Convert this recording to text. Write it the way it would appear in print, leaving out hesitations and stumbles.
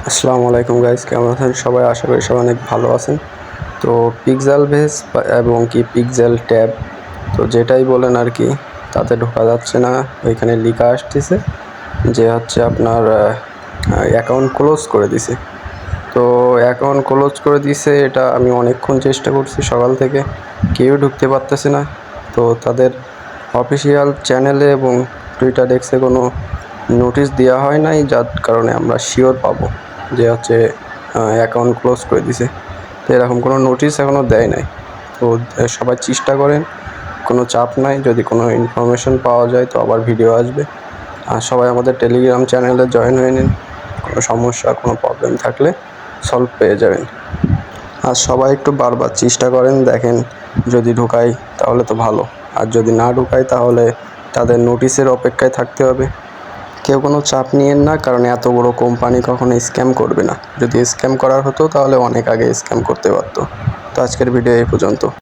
আসসালামু আলাইকুম গাইস, কেমন আছেন সবাই? আশা করি সবাই অনেক ভালো আছেন। তো পিক্সেল বেস এবং কি পিক্সেল ট্যাব, তো যেটাই বলেন আর কি, তাতে ঢোকা যাচ্ছে না। ওইখানে লেখা আসতেছে যে হচ্ছে আপনার অ্যাকাউন্ট ক্লোজ করে দিছে। তো অ্যাকাউন্ট ক্লোজ করে দিছে, এটা আমি অনেকক্ষণ চেষ্টা করছি সকাল থেকে, কেউ ঢুকতে পারতেছে না। তো তাদের অফিসিয়াল চ্যানেলে এবং টুইটার এক্সে কোনো নোটিশ দেওয়া হয় নাই, যার কারণে আমরা শিওর পাবো যে হচ্ছে অ্যাকাউন্ট ক্লোজ করে দিছে। তো এরকম কোনো নোটিশ এখনও দেয় নাই। তো সবাই চেষ্টা করেন, কোনো চাপ নাই, যদি কোনো ইনফরমেশন পাওয়া যায় তো আবার ভিডিও আসবে। আর সবাই আমাদের টেলিগ্রাম চ্যানেলে জয়েন হয়ে নিন, কোনো সমস্যা কোনো প্রবলেম থাকলে সলভ পেয়ে যাবেন। আর সবাই একটু বারবার চেষ্টা করেন, দেখেন যদি ঢোকাই তাহলে তো ভালো, আর যদি না ঢোকাই তাহলে তাদের নোটিশের অপেক্ষায় থাকতে হবে। কেউ কোনো চাপ নিয়েন না, কারণ এত বড় কোম্পানি কখনো স্ক্যাম করবে না। যদি স্ক্যাম করার হতো তাহলে অনেক আগে স্ক্যাম করতে পারতো। তো আজকের ভিডিও এই পর্যন্ত।